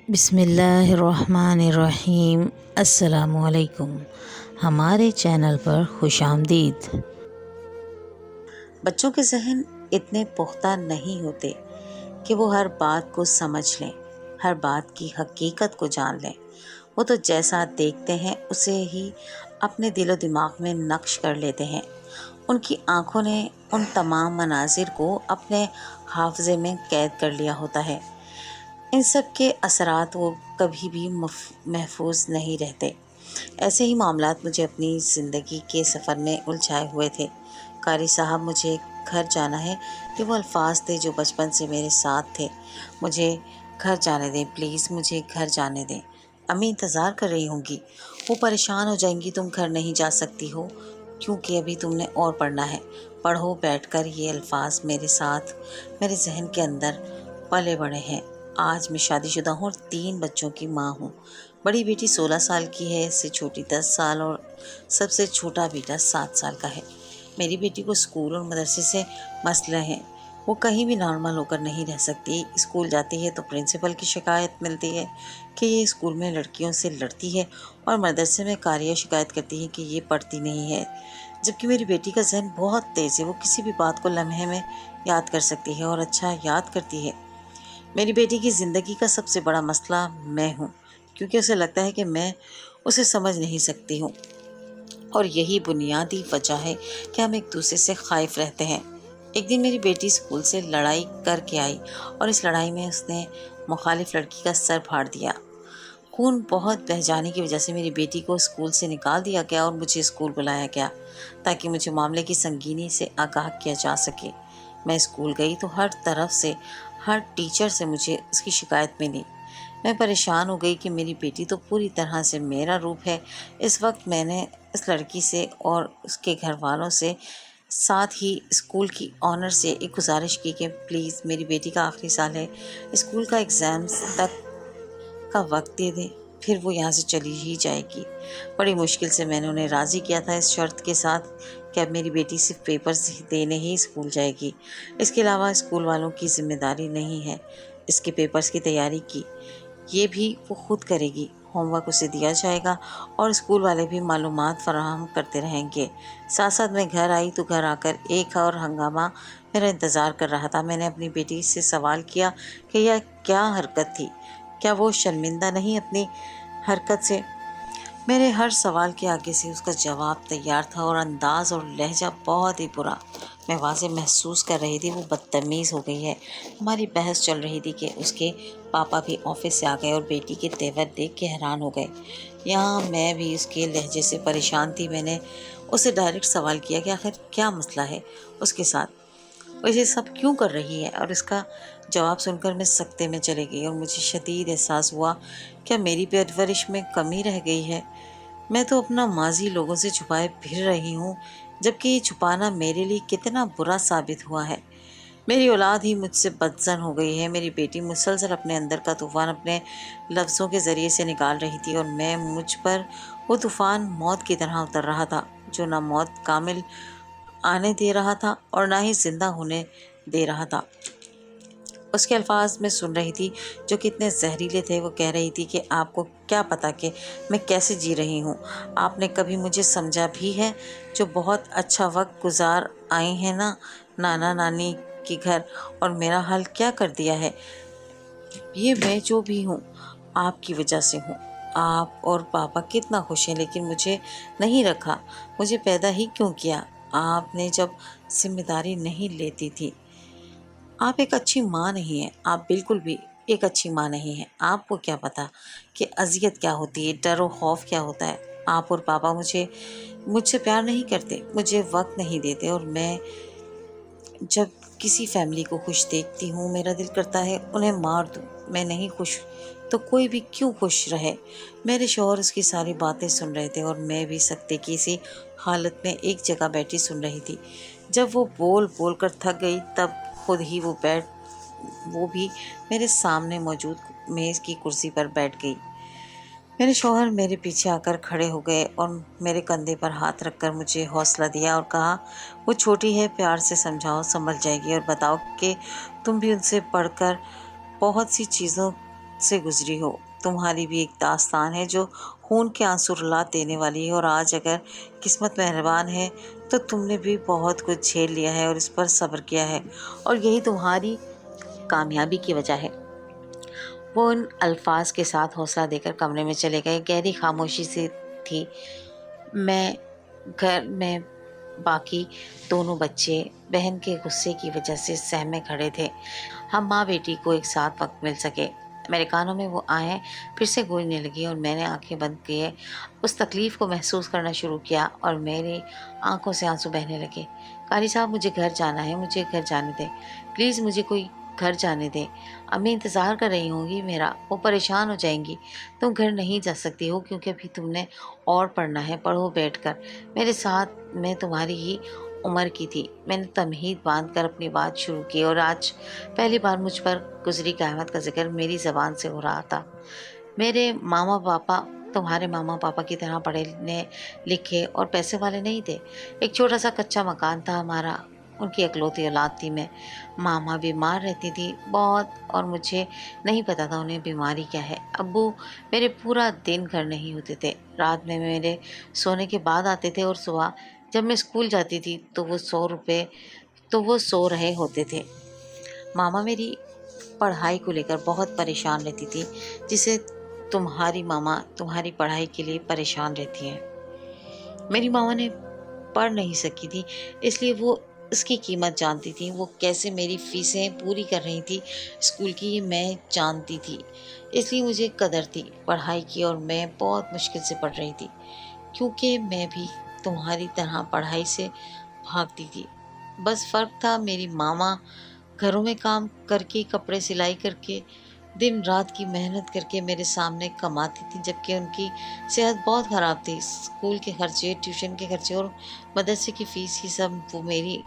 بسم اللہ الرحمن الرحیم۔ السلام علیکم، ہمارے چینل پر خوش آمدید۔ بچوں کے ذہن اتنے پختہ نہیں ہوتے کہ وہ ہر بات کو سمجھ لیں، ہر بات کی حقیقت کو جان لیں۔ وہ تو جیسا دیکھتے ہیں اسے ہی اپنے دل و دماغ میں نقش کر لیتے ہیں۔ ان کی آنکھوں نے ان تمام مناظر کو اپنے حافظے میں قید کر لیا ہوتا ہے۔ ان سب کے اثرات وہ کبھی بھی محفوظ نہیں رہتے۔ ایسے ہی معاملات مجھے اپنی زندگی کے سفر میں الجھائے ہوئے تھے۔ قاری صاحب، مجھے گھر جانا ہے، کہ وہ الفاظ تھے جو بچپن سے میرے ساتھ تھے۔ مجھے گھر جانے دیں پلیز، مجھے گھر جانے دیں۔ امی انتظار کر رہی ہوں گی، وہ پریشان ہو جائیں گی تم گھر نہیں جا سکتی ہو کیونکہ ابھی تم نے اور پڑھنا ہے۔ پڑھو بیٹھ کر۔ یہ الفاظ میرے ساتھ میرے ذہن کے اندر پلے بڑے ہیں۔ آج میں شادی شدہ ہوں اور 3 بچوں کی ماں ہوں۔ بڑی بیٹی 16 سال کی ہے، اس سے چھوٹی 10 سال اور سب سے چھوٹا بیٹا 7 سال کا ہے۔ میری بیٹی کو اسکول اور مدرسے سے مسئلے ہیں، وہ کہیں بھی نارمل ہو کر نہیں رہ سکتی۔ اسکول جاتی ہے تو پرنسپل کی شکایت ملتی ہے کہ یہ اسکول میں لڑکیوں سے لڑتی ہے، اور مدرسے میں قاریہ شکایت کرتی ہے کہ یہ پڑھتی نہیں ہے۔ جبکہ میری بیٹی کا ذہن بہت تیز ہے، وہ کسی بھی بات کو لمحے میں یاد کر سکتی ہے اور اچھا یاد کرتی ہے۔ میری بیٹی کی زندگی کا سب سے بڑا مسئلہ میں ہوں، کیونکہ اسے لگتا ہے کہ میں اسے سمجھ نہیں سکتی ہوں، اور یہی بنیادی وجہ ہے کہ ہم ایک دوسرے سے خائف رہتے ہیں۔ ایک دن میری بیٹی اسکول سے لڑائی کر کے آئی، اور اس لڑائی میں اس نے مخالف لڑکی کا سر پھاڑ دیا۔ خون بہت بہہ جانے کی وجہ سے میری بیٹی کو اسکول سے نکال دیا گیا اور مجھے اسکول بلایا گیا تاکہ مجھے معاملے کی سنگینی سے آگاہ کیا جا سکے۔ میں اسکول گئی تو ہر طرف سے، ہر ٹیچر سے مجھے اس کی شکایت ملی۔ میں پریشان ہو گئی کہ میری بیٹی تو پوری طرح سے میرا روپ ہے۔ اس وقت میں نے اس لڑکی سے اور اس کے گھر والوں سے، ساتھ ہی اسکول کی آنر سے ایک گزارش کی کہ پلیز میری بیٹی کا آخری سال ہے، اسکول کا ایگزامز تک کا وقت دے دیں، پھر وہ یہاں سے چلی ہی جائے گی۔ بڑی مشکل سے میں نے انہیں راضی کیا تھا، اس شرط کے ساتھ کہ اب میری بیٹی صرف پیپرز دینے ہی اسکول جائے گی، اس کے علاوہ اسکول والوں کی ذمہ داری نہیں ہے اس کے پیپرز کی تیاری کی، یہ بھی وہ خود کرے گی۔ ہوم ورک اسے دیا جائے گا اور اسکول والے بھی معلومات فراہم کرتے رہیں گے۔ ساتھ ساتھ میں گھر آئی تو گھر آ کر ایک اور ہنگامہ میرا انتظار کر رہا تھا۔ میں نے اپنی بیٹی سے سوال کیا کہ یہ کیا حرکت تھی، کیا وہ شرمندہ نہیں اپنی حرکت سے؟ میرے ہر سوال کے آگے سے اس کا جواب تیار تھا، اور انداز اور لہجہ بہت ہی برا۔ میں واضح محسوس کر رہی تھی وہ بدتمیز ہو گئی ہے۔ ہماری بحث چل رہی تھی کہ اس کے پاپا بھی آفس سے آ گئے اور بیٹی کے تیور دیکھ کے حیران ہو گئے۔ یہاں میں بھی اس کے لہجے سے پریشان تھی۔ میں نے اسے ڈائریکٹ سوال کیا کہ آخر کیا مسئلہ ہے اس کے ساتھ، وہ یہ سب کیوں کر رہی ہے؟ اور اس کا جواب سن کر میں سکتے میں چلے گئی، اور مجھے شدید احساس ہوا کیا میری پرورش میں کمی رہ گئی ہے؟ میں تو اپنا ماضی لوگوں سے چھپائے پھر رہی ہوں، جبکہ یہ چھپانا میرے لیے کتنا برا ثابت ہوا ہے۔ میری اولاد ہی مجھ سے بدظن ہو گئی ہے۔ میری بیٹی مسلسل اپنے اندر کا طوفان اپنے لفظوں کے ذریعے سے نکال رہی تھی، اور مجھ پر وہ طوفان موت کی طرح اتر رہا تھا، جو نہ موت کامل آنے دے رہا تھا اور نہ ہی زندہ ہونے دے رہا تھا۔ اس کے الفاظ میں سن رہی تھی جو کتنے زہریلے تھے۔ وہ کہہ رہی تھی کہ آپ کو کیا پتا کہ میں کیسے جی رہی ہوں؟ آپ نے کبھی مجھے سمجھا بھی ہے جو بہت اچھا وقت گزار آئی ہیں نا نانا نانی کے گھر، اور میرا حال کیا کر دیا ہے؟ یہ میں جو بھی ہوں آپ کی وجہ سے ہوں۔ آپ اور پاپا کتنا خوش ہیں، لیکن مجھے نہیں رکھا، مجھے پیدا ہی کیوں کیا؟ آپ نے جب ذمہ داری نہیں لیتی تھی۔ آپ ایک اچھی ماں نہیں ہیں، آپ بالکل بھی ایک اچھی ماں نہیں ہیں۔ آپ کو کیا پتا کہ اذیت کیا ہوتی ہے، ڈر و خوف کیا ہوتا ہے۔ آپ اور پاپا مجھ سے پیار نہیں کرتے، مجھے وقت نہیں دیتے، اور میں جب کسی فیملی کو خوش دیکھتی ہوں میرا دل کرتا ہے انہیں مار دوں۔ میں نہیں خوش تو کوئی بھی کیوں خوش رہے؟ میرے شوہر اس کی ساری باتیں سن رہے تھے، اور میں بھی سکتے کی اسی حالت میں ایک جگہ بیٹھی سن رہی تھی۔ جب وہ بول بول کر تھک گئی تب خود ہی وہ بھی میرے سامنے موجود میز کی کرسی پر بیٹھ گئی۔ میرے شوہر میرے پیچھے آ کر کھڑے ہو گئے اور میرے کندھے پر ہاتھ رکھ کر مجھے حوصلہ دیا اور کہا، وہ چھوٹی ہے، پیار سے سمجھاؤ، سنبھل جائے گی، اور بتاؤ کہ تم بھی ان سے پڑھ کر بہت سی چیزوں से गुजरी हो। तुम्हारी भी एक दास्तान है जो खून के आंसू रुला देने वाली है, और आज अगर किस्मत मेहरबान है तो तुमने भी बहुत कुछ झेल लिया है और इस पर सब्र किया है, और यही तुम्हारी कामयाबी की वजह है। वो उन अल्फाज के साथ हौसला देकर कमरे में चले गए। गहरी खामोशी से थी। मैं घर में बाकी दोनों बच्चे बहन के गुस्से की वजह से सहमे खड़े थे। हम माँ बेटी को एक साथ वक्त मिल सके। मेरे कानों में वो आए फिर से गूंजने लगी और मैंने आंखें बंद किए उस तकलीफ़ को महसूस करना शुरू किया और मेरी आंखों से आंसू बहने लगे। कारी साहब, मुझे घर जाना है, मुझे घर जाने दें, प्लीज़ मुझे कोई घर जाने दें। अम्मी इंतज़ार कर रही होंगी मेरा, वो परेशान हो जाएंगी। तुम घर नहीं जा सकती हो क्योंकि अभी तुमने और पढ़ना है, पढ़ो बैठकर। मेरे साथ मैं तुम्हारी ही उम्र की थी। मैंने तमहीद बांध कर अपनी बात शुरू की और आज पहली बार मुझ पर गुजरी क़यामत का जिक्र मेरी ज़बान से हो रहा था। मेरे मामा पापा तुम्हारे मामा पापा की तरह पढ़े लिखे और पैसे वाले नहीं थे। एक छोटा सा कच्चा मकान था हमारा, उनकी इकलौती औलाद थी मैं। मामा बीमार रहती थी बहुत और मुझे नहीं पता था उन्हें बीमारी क्या है। अब्बू मेरे पूरा दिन घर नहीं होते थे। रात में मेरे सोने के बाद आते थे और सुबह जब मैं स्कूल जाती थी तो वो सो रहे होते थे। मामा मेरी पढ़ाई को लेकर बहुत परेशान रहती थी, जिसे तुम्हारी मामा तुम्हारी पढ़ाई के लिए परेशान रहती है। मेरी मामा ने पढ़ नहीं सकी थी, इसलिए वो इसकी कीमत जानती थी। वो कैसे मेरी फीसें पूरी कर रही थी स्कूल की, ये मैं जानती थी, इसलिए मुझे कदर थी पढ़ाई की, और मैं बहुत मुश्किल से पढ़ रही थी क्योंकि मैं भी तुम्हारी तरह पढ़ाई से भागती थी। बस फ़र्क था, मेरी मामा घरों में काम करके, कपड़े सिलाई करके, दिन रात की मेहनत करके मेरे सामने कमाती थी, जबकि उनकी सेहत बहुत ख़राब थी। स्कूल के खर्चे, ट्यूशन के खर्चे और मदरसे की फ़ीस, ये सब वो मेरी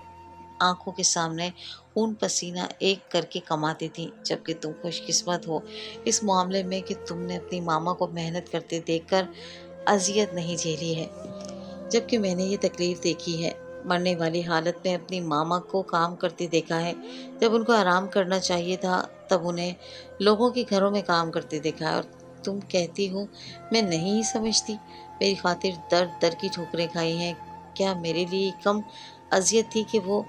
आंखों के सामने खून पसीना एक करके कमाती थी। जबकि तुम खुशकिस्मत हो इस मामले में कि तुमने अपनी मामा को मेहनत करते देखकर अजियत नहीं झेली है, जबकि मैंने ये तकलीफ़ देखी है। मरने वाली हालत में अपनी मामा को काम करते देखा है। जब उनको आराम करना चाहिए था तब उन्हें लोगों के घरों में काम करते देखा है, और तुम कहती हो मैं नहीं समझती। मेरी खातिर दर दर की ठोकरें खाई हैं। क्या मेरे लिए कम अजियत थी कि वो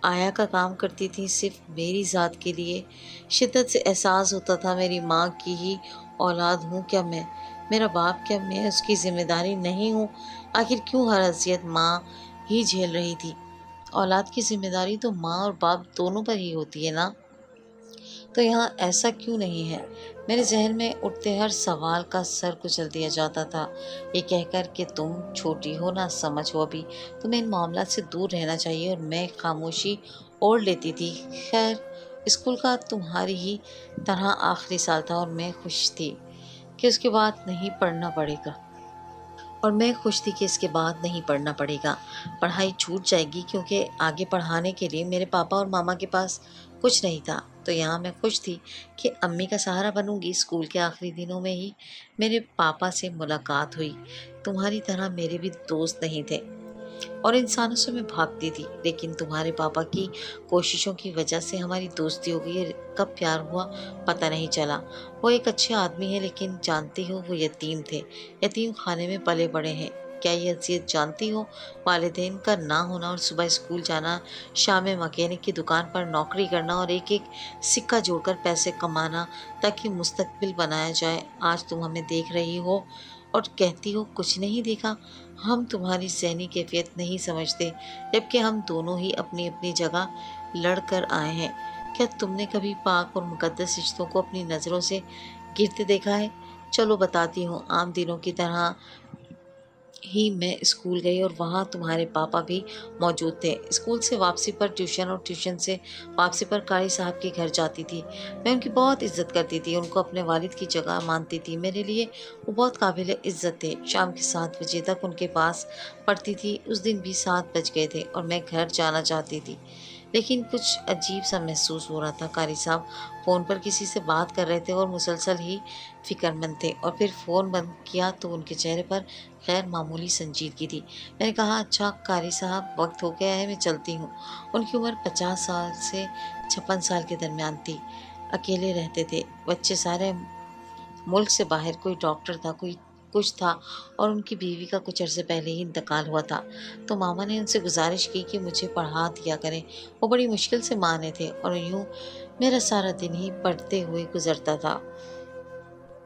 आया का काम करती थी सिर्फ मेरी ज़ात के लिए? शिद्दत से एहसास होता था मेरी माँ की ही औलाद हूँ क्या मैं, मेरा बाप क्या मैं उसकी ज़िम्मेदारी नहीं हूँ? आखिर क्यों हर अज़ियत माँ ही झेल रही थी? औलाद की ज़िम्मेदारी तो माँ और बाप दोनों पर ही होती है ना, तो यहाँ ऐसा क्यों नहीं है? मेरे जहन में उठते हर सवाल का सर कुचल दिया जाता था, ये कहकर कि तुम छोटी हो, ना समझ हो अभी, तुम्हें इन मामलात से दूर रहना चाहिए, और मैं खामोशी ओढ़ लेती थी। खैर, स्कूल का तुम्हारी ही तरह आखिरी साल था और मैं खुश थी कि उसके बाद नहीं पढ़ना पड़ेगा, और मैं खुश थी कि इसके बाद नहीं पढ़ना पड़ेगा, पढ़ाई छूट जाएगी, क्योंकि आगे पढ़ाने के लिए मेरे पापा और मामा के पास कुछ नहीं था। तो यहाँ मैं खुश थी कि अम्मी का सहारा बनूंगी। स्कूल के आखिरी दिनों में ही मेरे पापा से मुलाकात हुई। तुम्हारी तरह मेरे भी दोस्त नहीं थे और इंसानों से मैं भागती थी, लेकिन तुम्हारे पापा की कोशिशों की वजह से हमारी दोस्ती हो गई। कब प्यार हुआ पता नहीं चला। वो एक अच्छे आदमी है, लेकिन जानती हो वो यतीम थे, यतीम खाने में पले बड़े हैं। क्या ये अज़ियत जानती हो? वालिदैन का ना होना और सुबह स्कूल जाना, शाम में मैकेनिक की दुकान पर नौकरी करना और एक एक सिक्का जोड़कर पैसे कमाना ताकि मुस्तकबिल बनाया जाए। आज तुम हमें देख रही हो और कहती हो कुछ नहीं देखा। हम तुम्हारी सहनी कैफियत नहीं समझते, जबकि हम दोनों ही अपनी अपनी जगह लड़ कर आए हैं। क्या तुमने कभी पाक और मुकद्दस रिश्तों को अपनी नज़रों से गिरते देखा है? चलो बताती हूँ। आम दिनों की तरह ही मैं स्कूल गई और वहाँ तुम्हारे पापा भी मौजूद थे। स्कूल से वापसी पर ट्यूशन और ट्यूशन से वापसी पर कारी साहब के घर जाती थी। मैं उनकी बहुत इज्जत करती थी, उनको अपने वालिद की जगह मानती थी। मेरे लिए वो बहुत काबिल इज्जत थे। शाम के 7 बजे तक उनके पास पढ़ती थी। उस दिन भी 7 बज गए थे और मैं घर जाना चाहती थी, लेकिन कुछ अजीब सा महसूस हो रहा था। कारी साहब फ़ोन पर किसी से बात कर रहे थे और मुसलसल ही फ़िक्रमंद थे, और फिर फ़ोन बंद किया तो उनके चेहरे पर गैर मामूली संजीदगी थी। मैंने कहा, अच्छा कारी साहब, वक्त हो गया है, मैं चलती हूँ। उनकी उम्र 50 साल से 56 साल के दरमियान थी। अकेले रहते थे। बच्चे सारे मुल्क से बाहर कोई डॉक्टर था, कोई कुछ था, और उनकी बीवी का कुछ अरसे पहले ही इंतकाल हुआ था। तो मामा ने उनसे गुजारिश की कि मुझे पढ़ा दिया करें। वो बड़ी मुश्किल से माने थे और यूँ मेरा सारा दिन ही पढ़ते हुए गुजरता था।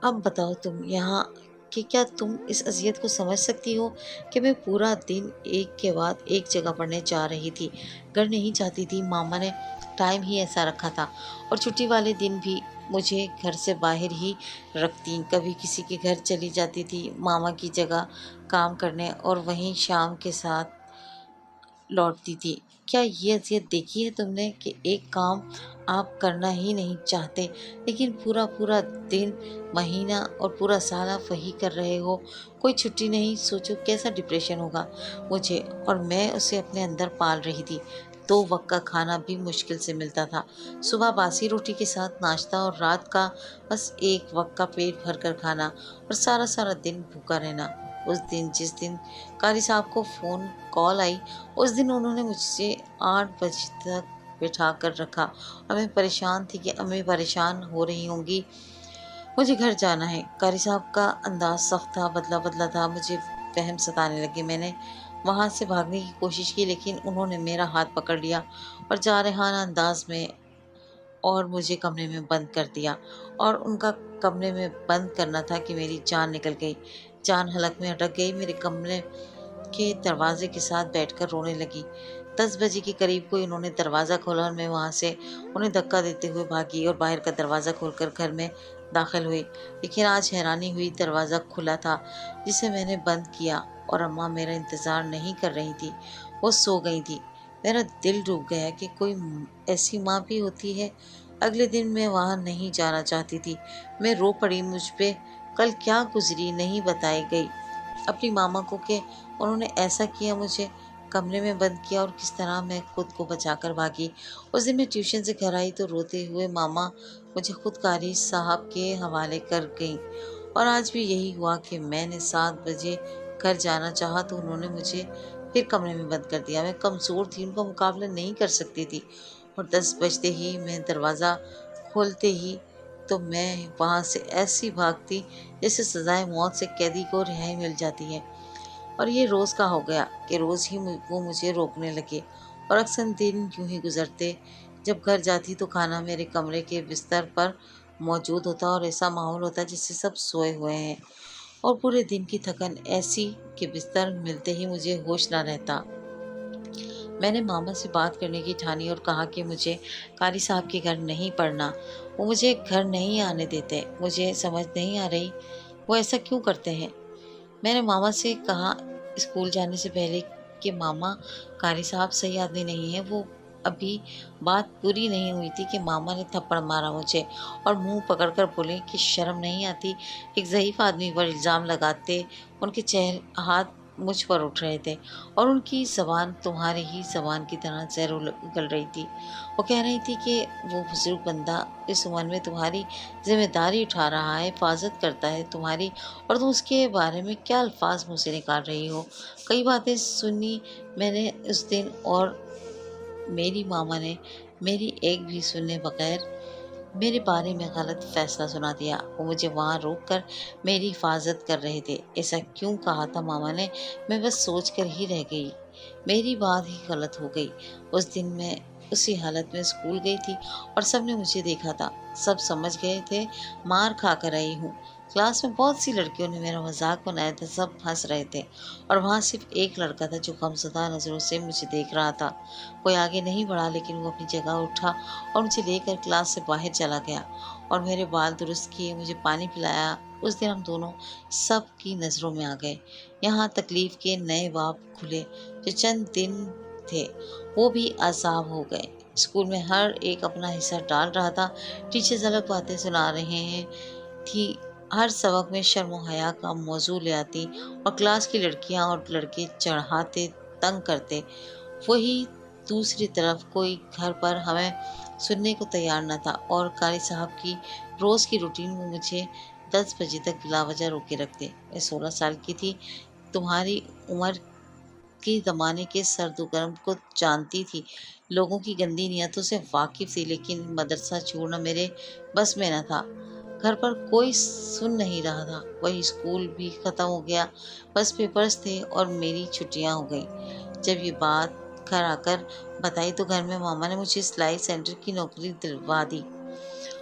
अब बताओ तुम यहाँ कि क्या तुम इस अज़ियत को समझ सकती हो कि मैं पूरा दिन एक के बाद एक जगह पढ़ने जा रही थी, घर नहीं जाती थी। मामा ने टाइम ही ऐसा रखा था और छुट्टी वाले दिन भी मुझे घर से बाहर ही रखती। कभी किसी के घर चली जाती थी मामा की जगह काम करने, और वहीं शाम के साथ लौटती थी। क्या ये अज़ियत देखी है तुमने कि एक काम आप करना ही नहीं चाहते, लेकिन पूरा पूरा दिन, महीना और पूरा साल आप वही कर रहे हो, कोई छुट्टी नहीं। सोचो कैसा डिप्रेशन होगा मुझे, और मैं उसे अपने अंदर पाल रही थी। 2 वक्त का खाना भी मुश्किल से मिलता था, सुबह बासी रोटी के साथ नाश्ता और रात का बस 1 वक्त का पेट भर कर खाना, और सारा सारा दिन भूखा रहना। उस दिन, जिस दिन कारी साहब को फ़ोन कॉल आई, उस दिन उन्होंने मुझसे 8 बजे तक बिठा कर रखा, और मैं परेशान थी कि अम्मी परेशान हो रही होंगी। मुझे घर जाना है। कारी साहब का अंदाज सख्त था, बदला बदला था। मुझे वहम सताने लगे। मैंने वहाँ से भागने की कोशिश की, लेकिन उन्होंने मेरा हाथ पकड़ लिया और जारहाना अंदाज में और मुझे कमरे में बंद कर दिया। और उनका कमरे में बंद करना था कि मेरी जान निकल गई। जान हलक में अटक गई। मेरे कमरे के दरवाजे के साथ बैठकर रोने लगी। 10 बजे के करीब कोई उन्होंने दरवाज़ा खोला और मैं वहाँ से उन्हें धक्का देते हुए भागी और बाहर का दरवाज़ा खोलकर घर में दाखिल हुई। लेकिन आज हैरानी हुई, दरवाज़ा खुला था जिसे मैंने बंद किया, और अम्मा मेरा इंतज़ार नहीं कर रही थी, वो सो गई थी। मेरा दिल डूब गया कि कोई ऐसी माँ भी होती है। अगले दिन मैं वहाँ नहीं जाना चाहती थी। मैं रो पड़ी। मुझ पे कल क्या गुजरी नहीं बताई गई अपनी मामा को कि उन्होंने ऐसा किया, मुझे कमरे में बंद किया, और किस तरह मैं खुद को बचाकर भागी। उस दिन मैं ट्यूशन से घर आई तो रोते हुए मामा मुझे खुद कारी साहब के हवाले कर गई, और आज भी यही हुआ कि मैंने 7 बजे घर जाना चाहा तो उन्होंने मुझे फिर कमरे में बंद कर दिया। मैं कमज़ोर थी, उनका मुकाबला नहीं कर सकती थी, और 10 बजते ही मैं दरवाज़ा खोलते ही तो मैं वहाँ से ऐसी भागती जैसे सजाए मौत से कैदी को रिहाई मिल जाती है। और ये रोज़ का हो गया कि रोज़ ही वो मुझे रोकने लगे, और अक्सर दिन यूं ही गुजरते। जब घर जाती तो खाना मेरे कमरे के बिस्तर पर मौजूद होता, और ऐसा माहौल होता जैसे सब सोए हुए हैं, और पूरे दिन की थकन ऐसी कि बिस्तर मिलते ही मुझे होश ना रहता। मैंने मामा से बात करने की ठानी और कहा कि मुझे कारी साहब के घर नहीं पढ़ना, वो मुझे घर नहीं आने देते। मुझे समझ नहीं आ रही वो ऐसा क्यों करते हैं। मैंने मामा से कहा स्कूल जाने से पहले कि मामा, कारी साहब सही आदमी नहीं है वो। अभी बात पूरी नहीं हुई थी कि मामा ने थप्पड़ मारा मुझे, और मुंह पकड़कर बोले कि शर्म नहीं आती एक ज़ईफ़ आदमी पर इल्ज़ाम लगाते। उनके चेहरे हाथ मुझ पर उठ रहे थे, और उनकी ज़बान तुम्हारी ही ज़बान की तरह ज़हर उगल रही थी। वो कह रही थी कि वो बुज़ुर्ग बंदा इस उम्र में तुम्हारी जिम्मेदारी उठा रहा है, हिफाजत करता है तुम्हारी, और तुम उसके बारे में क्या अल्फाज मुँह से निकाल रही हो। कई बातें सुनी मैंने उस दिन, और मेरी मामा ने मेरी एक भी सुने बगैर मेरे बारे में गलत फैसला सुना दिया। वो मुझे वहाँ रोक कर मेरी हिफाजत कर रहे थे। ऐसा क्यों कहा था मामा ने, मैं बस सोच कर ही रह गई। मेरी बात ही गलत हो गई। उस दिन मैं उसी हालत में स्कूल गई थी, और सब ने मुझे देखा था। सब समझ गए थे मार खा कर आई हूँ। क्लास में बहुत सी लड़कियों ने मेरा मजाक बनाया था, सब हंस रहे थे, और वहाँ सिर्फ एक लड़का था जो गमज़दा नज़रों से मुझे देख रहा था। कोई आगे नहीं बढ़ा, लेकिन वो अपनी जगह उठा और मुझे लेकर क्लास से बाहर चला गया, और मेरे बाल दुरुस्त किए, मुझे पानी पिलाया। उस दिन हम दोनों सब की नज़रों में आ गए। यहाँ तकलीफ़ के नए बाब खुले। जो चंद दिन थे वो भी अज़ाब हो गए। स्कूल में हर एक अपना हिस्सा डाल रहा था। टीचर्स अलग बातें सुना रहे हैं थी, हर सबक में शर्म और हया का मौजू ले आती, और क्लास की लड़कियां और लड़के चढ़ाते, तंग करते। वही दूसरी तरफ कोई घर पर हमें सुनने को तैयार न था, और कारी साहब की रोज़ की रूटीन में मुझे 10 बजे तक बिलावजह रोके रखते। मैं 16 साल की थी। तुम्हारी उम्र के ज़माने के सर्द गर्म को जानती थी, लोगों की गंदी नीयतों से वाकिफ़ थी, लेकिन मदरसा छोड़ना मेरे बस में न था। घर पर कोई सुन नहीं रहा था। वही स्कूल भी ख़त्म हो गया, बस पेपर्स थे और मेरी छुट्टियां हो गई। जब ये बात घर आकर बताई तो घर में मामा ने मुझे सिलाई सेंटर की नौकरी दिलवा दी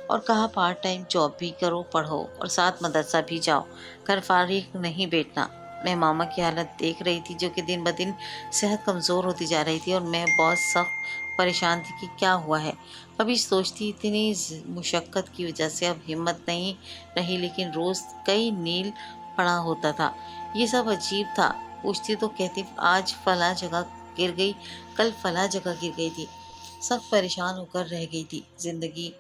और कहा पार्ट टाइम जॉब भी करो, पढ़ो और साथ मदरसा भी जाओ, घर फारिग नहीं बैठना। मैं मामा की हालत देख रही थी, जो कि दिन ब दिन सेहत कमज़ोर होती जा रही थी, और मैं बहुत सख्त परेशान थी कि क्या हुआ है। कभी सोचती इतनी मुशक्क़त की वजह से अब हिम्मत नहीं रही, लेकिन रोज़ कई नील पड़ा होता था। ये सब अजीब था। पूछती तो कहती आज फला जगह गिर गई, कल फला जगह गिर गई थी। सब परेशान होकर रह गई थी। ज़िंदगी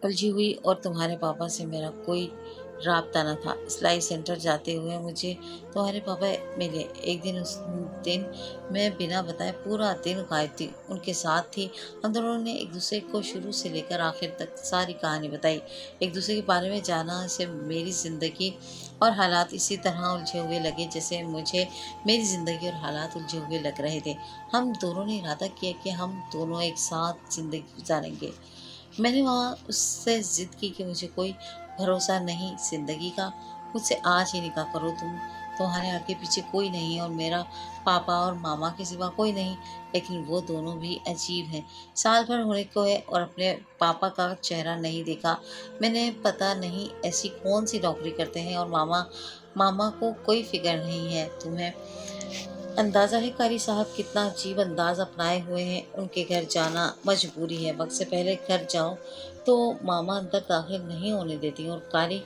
उलझी हुई और तुम्हारे पापा से मेरा कोई राब्ता न था। सिलाई सेंटर जाते हुए मुझे तुम्हारे पापा मिले। एक दिन, उस दिन मैं बिना बताए पूरा दिन गायब थी। उनके साथ थी। हम दोनों ने एक दूसरे को शुरू से लेकर आखिर तक सारी कहानी बताई, एक दूसरे के बारे में जाना। इसे मेरी ज़िंदगी और हालात इसी तरह उलझे हुए लगे जैसे मुझे मेरी ज़िंदगी और हालात उलझे हुए लग रहे थे। हम दोनों ने इरादा किया कि हम दोनों एक साथ ज़िंदगी गुजारेंगे। मैंने वहाँ उससे ज़िद की कि मुझे कोई भरोसा नहीं ज़िंदगी का, मुझसे आज ही निकाह करो। तुम्हारे आगे पीछे कोई नहीं है और मेरा पापा और मामा के सिवा कोई नहीं। लेकिन वो दोनों भी अजीब हैं। साल भर होने को है और अपने पापा का चेहरा नहीं देखा मैंने। पता नहीं ऐसी कौन सी नौकरी करते हैं, और मामा मामा को कोई फिक्र नहीं है। तुम्हें अंदाज़ा है कारी साहब कितना अजीब अंदाज अपनाए हुए हैं। उनके घर जाना मजबूरी है। वक्त से पहले घर जाओ तो मामा अंदर दाखिल नहीं होने देती, और कारी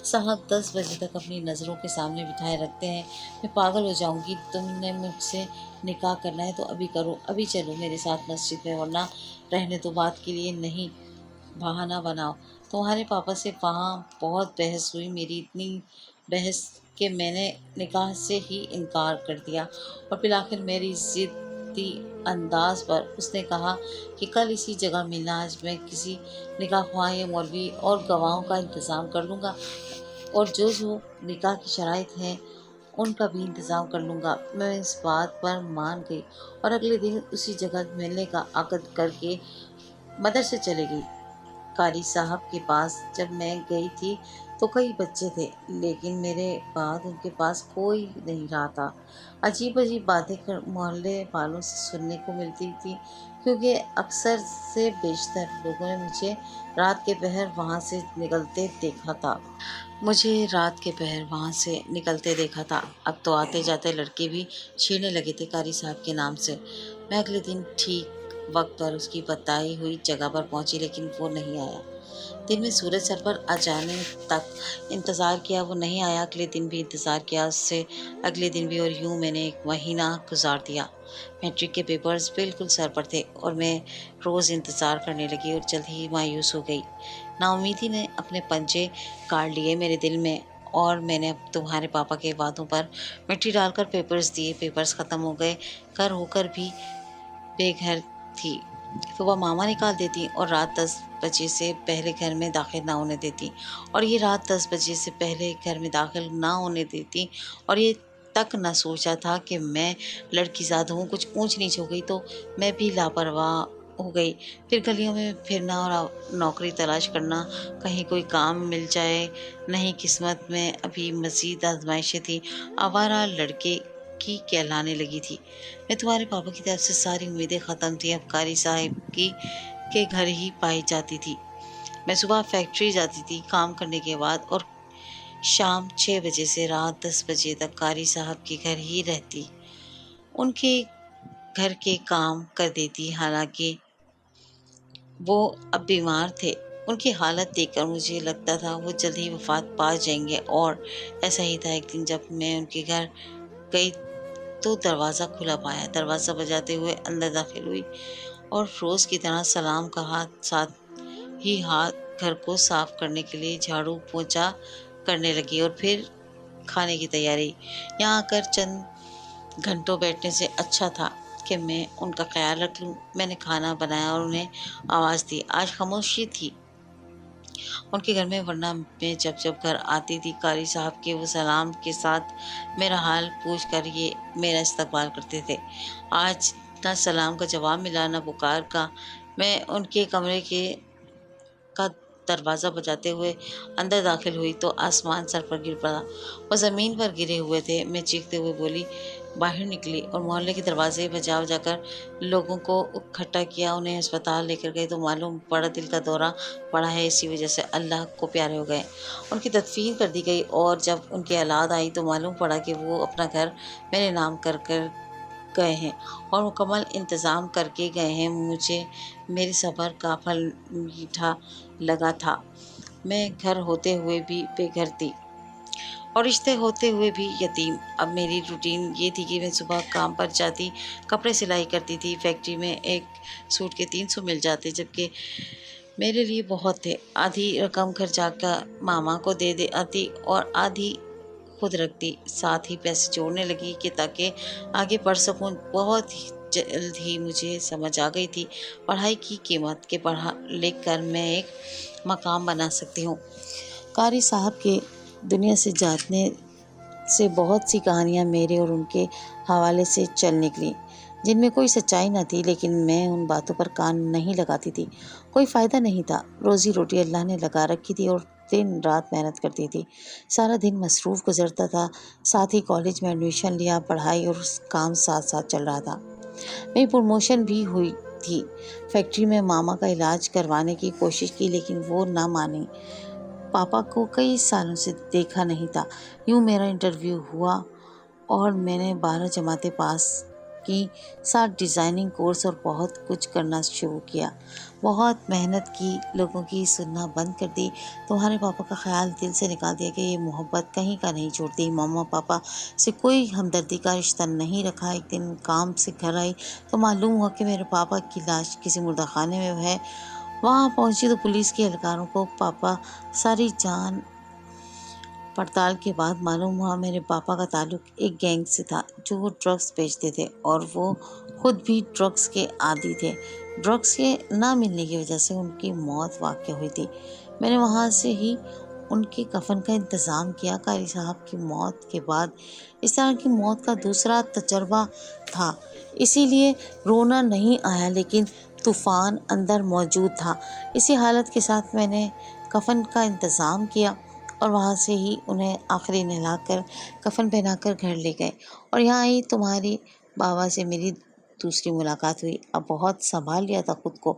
साहब 10 बजे तक अपनी नज़रों के सामने बिठाए रखते हैं। मैं पागल हो जाऊंगी। तुमने मुझसे निकाह करना है तो अभी करो, अभी चलो मेरे साथ मस्जिद में, वरना रहने तो बात के लिए नहीं, बहाना बनाओ। तुम्हारे पापा से वहाँ बहुत बहस हुई, मेरी इतनी बहस कि मैंने निकाह से ही इनकार कर दिया, और फिर आखिर मेरी ज़िद्दी अंदाज पर उसने कहा कि कल इसी जगह मिलना। आज मैं किसी निकाह ख्वाह या मौलवी और गवाहों का इंतज़ाम कर लूँगा, और जो जो निकाह की शराइत हैं उनका भी इंतज़ाम कर लूँगा। मैं इस बात पर मान गई और अगले दिन उसी जगह मिलने का अक़द करके मदरसे चली गई। कारी साहब के पास जब मैं गई थी तो कई बच्चे थे, लेकिन मेरे बाद उनके पास कोई नहीं रहा था। अजीब अजीब बातें मोहल्ले वालों से सुनने को मिलती थी, क्योंकि अक्सर से बेशतर लोगों ने मुझे रात के पहर वहाँ से निकलते देखा था। अब तो आते जाते लड़के भी छेड़ने लगे थे कारी साहब के नाम से। मैं अगले दिन ठीक वक्त पर उसकी बताई हुई जगह पर पहुंची, लेकिन वो नहीं आया। दिन में सूरज सर पर आ जाने तक इंतज़ार किया, वो नहीं आया। अगले दिन भी इंतज़ार किया, उससे अगले दिन भी, और यूं मैंने एक महीना गुजार दिया। मैट्रिक के पेपर्स बिल्कुल सर पर थे और मैं रोज़ इंतज़ार करने लगी और जल्द ही मायूस हो गई। नाउमीदी ने अपने पंजे काट लिए मेरे दिल में, और मैंने अब तुम्हारे पापा के वादों पर मिट्टी डालकर पेपर्स दिए। पेपर्स ख़त्म हो गए। घर होकर भी बेघर थी। सुबह मामा निकाल देती और रात 10 बजे से पहले घर में दाखिल ना होने देती, और ये रात 10 बजे से पहले घर में दाखिल ना होने देती, और ये तक न सोचा था कि मैं लड़की ज़ाद हूँ। कुछ ऊंच नीच हो गई तो मैं भी लापरवाह हो गई। फिर गलियों में फिरना और नौकरी तलाश करना, कहीं कोई काम मिल जाए। नहीं, किस्मत में अभी मज़ीद आजमाइशें थी। आवारा लड़के की कहलाने लगी थी। मैं तुम्हारे पापा की तरफ से सारी उम्मीदें ख़त्म थी। अब कारी साहब की के घर ही पाई जाती थी। मैं सुबह फैक्ट्री जाती थी काम करने के बाद, और शाम 6 बजे से रात 10 बजे तक कारी साहब के घर ही रहती। उनके घर के काम कर देती। हालांकि वो अब बीमार थे। उनकी हालत देखकर मुझे लगता था वो जल्द ही वफात पा जाएंगे, और ऐसा ही था। एक दिन जब मैं उनके घर गई तो दरवाज़ा खुला पाया। दरवाज़ा बजाते हुए अंदर दाखिल हुई और रोज़ की तरह सलाम कहा, साथ ही हाथ घर को साफ करने के लिए झाड़ू पोंछा करने लगी, और फिर खाने की तैयारी। यहाँ आकर चंद घंटों बैठने से अच्छा था कि मैं उनका ख्याल रख लूँ। मैंने खाना बनाया और उन्हें आवाज़ दी। आज खामोशी थी उनके घर में, वरना मैं जब जब घर आती थी कारी साहब के वो सलाम के साथ मेरा हाल पूछ कर ये मेरा इस्तकबाल करते थे। आज न सलाम का जवाब मिला, न पुकार का। मैं उनके कमरे के का दरवाज़ा बजाते हुए अंदर दाखिल हुई तो आसमान सर पर गिर पड़ा। वो ज़मीन पर गिरे हुए थे। मैं चीखते हुए बोली, बाहर निकली और मोहल्ले के दरवाजे बजा बजा कर लोगों को इकट्ठा किया। उन्हें अस्पताल लेकर गए तो मालूम पड़ा दिल का दौरा पड़ा है, इसी वजह से अल्लाह को प्यारे हो गए। उनकी तदफीन कर दी गई और जब उनकी औलाद आई तो मालूम पड़ा कि वो अपना घर मेरे नाम कर कर गए हैं और मुकम्मल इंतज़ाम करके गए हैं। मुझे मेरे सब्र का फल मीठा लगा था। मैं घर होते हुए भी बेघर थी और रिश्ते होते हुए भी यतीम। अब मेरी रूटीन ये थी कि मैं सुबह काम पर जाती, कपड़े सिलाई करती थी। फैक्ट्री में एक सूट के 300 मिल जाते, जबकि मेरे लिए बहुत थे। आधी रकम घर जाकर मामा को दे दे आती और आधी खुद रखती। साथ ही पैसे जोड़ने लगी कि ताकि आगे पढ़ सकूं। बहुत ही जल्द ही मुझे समझ आ गई थी पढ़ाई की कीमत, के पढ़ा लिख कर मैं एक मकाम बना सकती हूँ। कारी साहब के दुनिया से जाने से बहुत सी कहानियाँ मेरे और उनके हवाले से चल निकली, जिनमें कोई सच्चाई न थी, लेकिन मैं उन बातों पर कान नहीं लगाती थी। कोई फ़ायदा नहीं था। रोज़ी रोटी अल्लाह ने लगा रखी थी और दिन रात मेहनत करती थी। सारा दिन मसरूफ़ गुजरता था। साथ ही कॉलेज में एडमिशन लिया, पढ़ाई और काम साथ साथ चल रहा था। मेरी प्रमोशन भी हुई थी। फैक्ट्री में मामा का इलाज करवाने की कोशिश की, लेकिन वो ना मानी। पापा को कई सालों से देखा नहीं था। यूँ मेरा इंटरव्यू हुआ और मैंने 12 जमातें पास की, साथ डिज़ाइनिंग कोर्स और बहुत कुछ करना शुरू किया। बहुत मेहनत की, लोगों की सुनना बंद कर दी। तुम्हारे पापा का ख्याल दिल से निकाल दिया कि ये मोहब्बत कहीं का नहीं छोड़ती। मम्मा पापा से कोई हमदर्दी का रिश्ता नहीं रखा। एक दिन काम से घर आई तो मालूम हुआ कि मेरे पापा की लाश किसी मुर्दाखाने में है। वहाँ पहुँची तो पुलिस के एहलकारों को पापा सारी जान पड़ताल के बाद मालूम हुआ मेरे पापा का ताल्लुक एक गैंग से था जो ड्रग्स बेचते थे और वो खुद भी ड्रग्स के आदी थे। ड्रग्स के ना मिलने की वजह से उनकी मौत वाक़या हुई थी। मैंने वहाँ से ही उनके कफन का इंतज़ाम किया। कारी साहब की मौत के बाद इस तरह की मौत का दूसरा तजर्बा था, इसीलिए रोना नहीं आया, लेकिन तूफ़ान अंदर मौजूद था। इसी हालत के साथ मैंने कफन का इंतज़ाम किया और वहाँ से ही उन्हें आखिरी नहलाकर कफन पहनाकर घर ले गए और यहाँ आई तुम्हारी बाबा से मेरी दूसरी मुलाकात हुई। अब बहुत संभाल लिया था खुद को,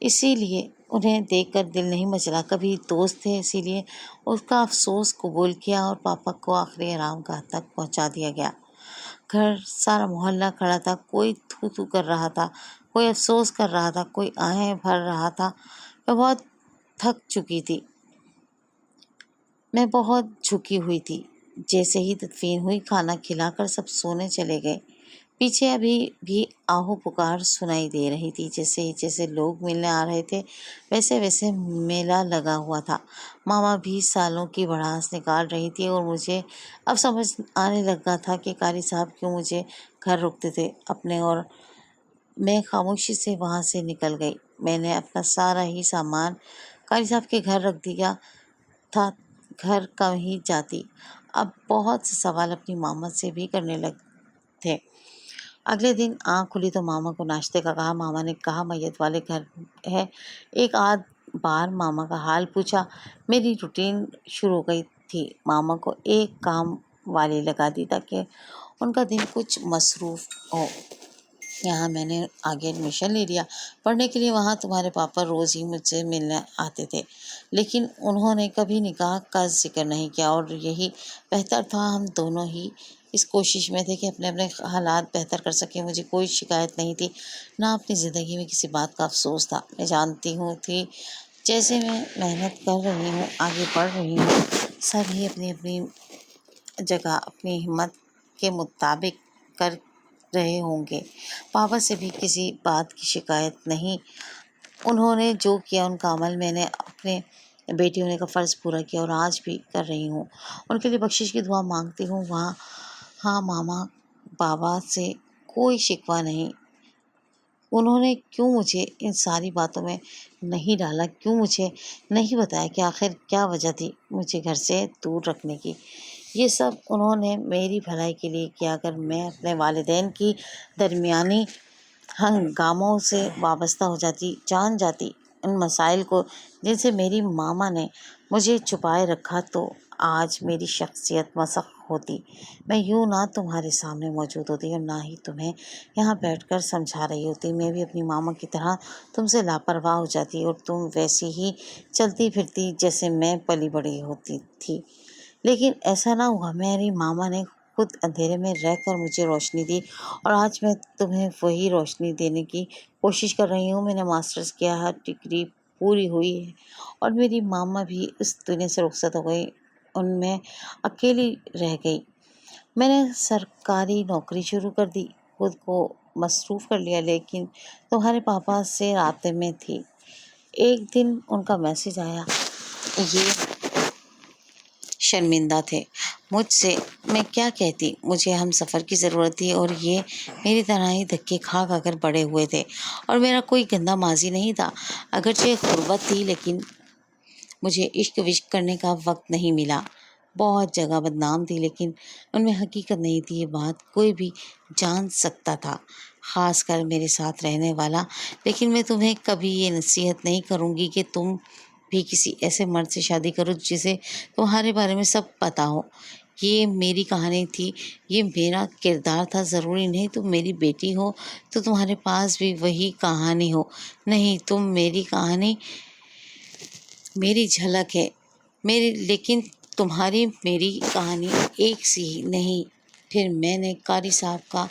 इसीलिए उन्हें देखकर दिल नहीं मचला। कभी दोस्त थे, इसीलिए उसका अफसोस कबूल किया और पापा को आखिरी आरामगाह तक पहुँचा दिया गया। घर सारा मोहल्ला खड़ा था। कोई थू थू कर रहा था, कोई अफसोस कर रहा था, कोई आहें भर रहा था। मैं बहुत थक चुकी थी। मैं बहुत झुकी हुई थी। जैसे ही तदफीन हुई, खाना खिलाकर सब सोने चले गए। पीछे अभी भी आहू पुकार सुनाई दे रही थी। जैसे जैसे लोग मिलने आ रहे थे, वैसे वैसे मेला लगा हुआ था। मामा भी सालों की भड़ास निकाल रही थी और मुझे अब समझ आने लगा था कि कारी साहब क्यों मुझे घर रोकते थे अपने, और मैं खामोशी से वहाँ से निकल गई। मैंने अपना सारा ही सामान कारी साहब के घर रख दिया था। घर कम ही जाती। अब बहुत से सवाल अपनी मामा से भी करने लग थे। अगले दिन आँख खुली तो मामा को नाश्ते का कहा। मामा ने कहा मैयत वाले घर है। एक आध बार मामा का हाल पूछा। मेरी रूटीन शुरू हो गई थी। मामा को एक काम वाली लगा दी ताकि उनका दिन कुछ मसरूफ़ हो। यहाँ मैंने आगे एडमिशन ले लिया पढ़ने के लिए। वहाँ तुम्हारे पापा रोज़ ही मुझसे मिलने आते थे, लेकिन उन्होंने कभी निकाह का जिक्र नहीं किया और यही बेहतर था। हम दोनों ही इस कोशिश में थे कि अपने अपने हालात बेहतर कर सकें। मुझे कोई शिकायत नहीं थी, ना अपनी ज़िंदगी में किसी बात का अफसोस था। मैं जानती हूँ थी जैसे मैं मेहनत कर रही हूँ, आगे बढ़ रही हूँ, सभी अपनी अपनी जगह अपनी हिम्मत के मुताबिक कर रहे होंगे। पापा से भी किसी बात की शिकायत नहीं। उन्होंने जो किया उनका अमल मैंने अपने बेटी होने का फ़र्ज़ पूरा किया और आज भी कर रही हूँ। उनके लिए बख्शिश की दुआ मांगती हूँ। वहाँ हाँ मामा बाबा से कोई शिकवा नहीं। उन्होंने क्यों मुझे इन सारी बातों में नहीं डाला, क्यों मुझे नहीं बताया कि आखिर क्या वजह थी मुझे घर से दूर रखने की। ये सब उन्होंने मेरी भलाई के लिए किया। अगर मैं अपने वालिदैन की दरमियानी हंगामों से वाबस्ता हो जाती, जान जाती, ان مسائل کو جن سے میری ماما نے مجھے چھپائے رکھا تو آج میری شخصیت مسخ ہوتی۔ میں یوں نہ تمہارے سامنے موجود ہوتی اور نہ ہی تمہیں یہاں بیٹھ کر سمجھا رہی ہوتی۔ میں بھی اپنی ماما کی طرح تم سے لاپرواہ ہو جاتی اور تم ویسی ہی چلتی پھرتی جیسے میں پلی بڑی ہوتی تھی۔ لیکن ایسا نہ ہوا، میری ماما نے خود اندھیرے میں رہ کر مجھے روشنی دی اور آج میں تمہیں وہی روشنی دینے کی کوشش کر رہی ہوں۔ میں نے ماسٹرز کیا ہے، ڈگری پوری ہوئی ہے اور میری ماما بھی اس دنیا سے رخصت ہو گئی، ان میں اکیلی رہ گئی۔ میں نے سرکاری نوکری شروع کر دی، خود کو مصروف کر لیا، لیکن تمہارے پاپا سے رابطے میں تھی۔ ایک دن ان کا میسج آیا، یہ شرمندہ تھے مجھ سے۔ میں کیا کہتی، مجھے ہم سفر کی ضرورت تھی اور یہ میری طرح ہی دھکے کھا کھا کر بڑے ہوئے تھے اور میرا کوئی گندا ماضی نہیں تھا۔ اگرچہ غربت تھی لیکن مجھے عشق وشق کرنے کا وقت نہیں ملا۔ بہت جگہ بدنام تھی لیکن ان میں حقیقت نہیں تھی، یہ بات کوئی بھی جان سکتا تھا، خاص کر میرے ساتھ رہنے والا۔ لیکن میں تمہیں کبھی یہ نصیحت نہیں کروں گی کہ تم بھی کسی ایسے مرد سے شادی کرو جسے تمہارے بارے میں سب پتا ہو۔ یہ میری کہانی تھی، یہ میرا کردار تھا۔ ضروری نہیں تم میری بیٹی ہو تو تمہارے پاس بھی وہی کہانی ہو، نہیں، تم میری کہانی، میری جھلک ہے لیکن تمہاری میری کہانی ایک سی ہی نہیں۔ پھر میں نے قاری صاحب کا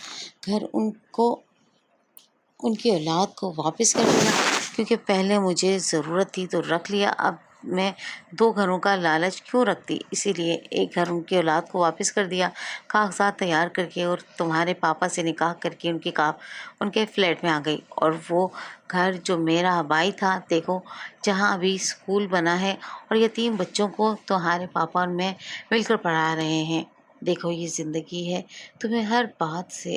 گھر ان کی اولاد کو واپس کر دیا، کیونکہ پہلے مجھے ضرورت تھی تو رکھ لیا، اب میں 2 گھروں کا لالچ کیوں رکھتی، اسی لیے ایک گھر ان کی اولاد کو واپس کر دیا، کاغذات تیار کر کے، اور تمہارے پاپا سے نکاح کر کے ان کے فلیٹ میں آ گئی۔ اور وہ گھر جو میرا آبائی تھا، دیکھو جہاں ابھی اسکول بنا ہے اور یتیم بچوں کو تمہارے پاپا اور میں مل کر پڑھا رہے ہیں۔ دیکھو یہ زندگی ہے، تمہیں ہر بات سے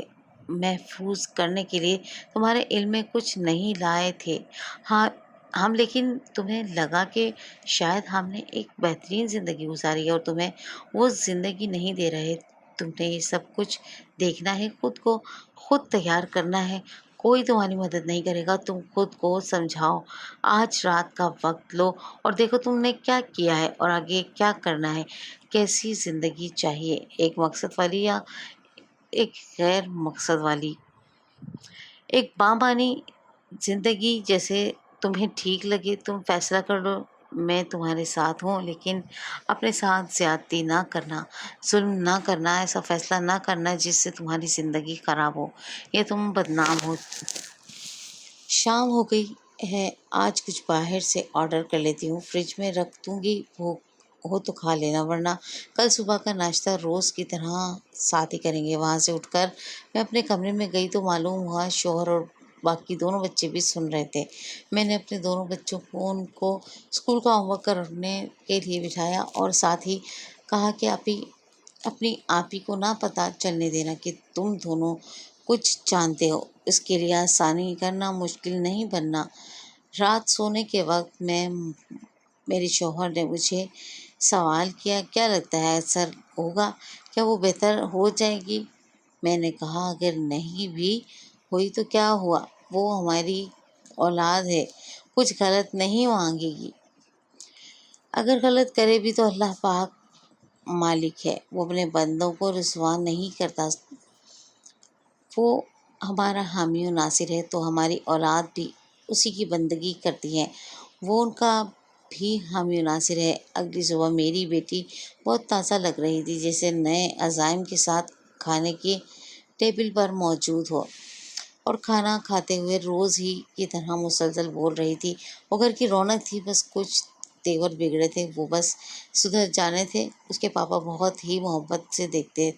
محفوظ کرنے کے لیے تمہارے علم میں کچھ نہیں لائے تھے ہم، لیکن تمہیں لگا کہ شاید ہم نے ایک بہترین زندگی گزاری ہے اور تمہیں وہ زندگی نہیں دے رہے۔ تم نے یہ سب کچھ دیکھنا ہے، خود کو خود تیار کرنا ہے، کوئی تمہاری مدد نہیں کرے گا، تم خود کو سمجھاؤ۔ آج رات کا وقت لو اور دیکھو تم نے کیا کیا ہے اور آگے کیا کرنا ہے، کیسی زندگی چاہیے، ایک مقصد والی یا ایک غیر مقصد والی، ایک بامانی زندگی، جیسے تمہیں ٹھیک لگے تم فیصلہ کر لو۔ میں تمہارے ساتھ ہوں، لیکن اپنے ساتھ زیادتی نہ کرنا، ظلم نہ کرنا، ایسا فیصلہ نہ کرنا جس سے تمہاری زندگی خراب ہو یا تم بدنام ہو۔ شام ہو گئی ہے، آج کچھ باہر سے آرڈر کر لیتی ہوں، فریج میں رکھ دوں گی، بھوک ہو تو کھا لینا، ورنہ کل صبح کا ناشتہ روز کی طرح ساتھ ہی کریں گے۔ وہاں سے اٹھ کر میں اپنے کمرے میں گئی تو معلوم ہوا شوہر اور باقی دونوں بچے بھی سن رہے تھے۔ میں نے اپنے دونوں بچوں کو ان کو اسکول کا ہوم ورک کرنے کے لیے بٹھایا اور ساتھ ہی کہا کہ اپنی آپی کو نہ پتہ چلنے دینا کہ تم دونوں کچھ جانتے ہو، اس کے لیے آسانی کرنا، مشکل نہیں بننا۔ رات سونے کے وقت میرے شوہر نے مجھے سوال کیا، کیا لگتا ہے اثر ہوگا، کیا وہ بہتر ہو جائے گی؟ میں نے کہا اگر نہیں بھی ہوئی تو کیا ہوا، وہ ہماری اولاد ہے، کچھ غلط نہیں مانگے گی، اگر غلط کرے بھی تو اللہ پاک مالک ہے، وہ اپنے بندوں کو رسوا نہیں کرتا، وہ ہمارا حامی و ناصر ہے، تو ہماری اولاد بھی اسی کی بندگی کرتی ہے، وہ ان کا بھی حامی و ناصر ہے۔ اگلی صبح میری بیٹی بہت تازہ لگ رہی تھی، جیسے نئے عزائم کے ساتھ کھانے کی ٹیبل پر موجود ہو، اور کھانا کھاتے ہوئے روز ہی کی طرح مسلسل بول رہی تھی۔ وہ گھر کی رونق تھی، بس کچھ تیور بگڑے تھے، وہ بس سدھر جانے تھے۔ اس کے پاپا بہت ہی محبت سے دیکھتے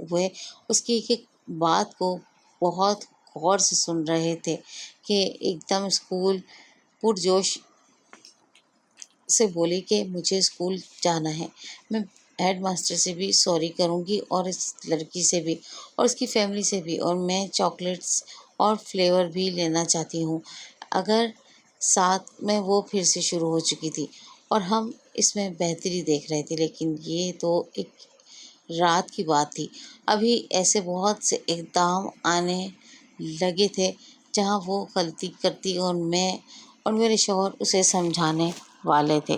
ہوئے اس کی ایک ایک بات کو بہت غور سے سن رہے تھے کہ ایک دم اسکول پرجوش سے بولی کہ مجھے اسکول جانا ہے، میں ہیڈ ماسٹر سے بھی سوری کروں گی اور اس لڑکی سے بھی اور اس کی فیملی سے بھی، اور میں چاکلیٹس اور فلیور بھی لینا چاہتی ہوں۔ اگر ساتھ میں وہ پھر سے شروع ہو چکی تھی اور ہم اس میں بہتری دیکھ رہے تھے، لیکن یہ تو ایک رات کی بات تھی، ابھی ایسے بہت سے اقدام آنے لگے تھے جہاں وہ غلطی کرتی اور میں اور میرے شوہر اسے سمجھانے والے تھے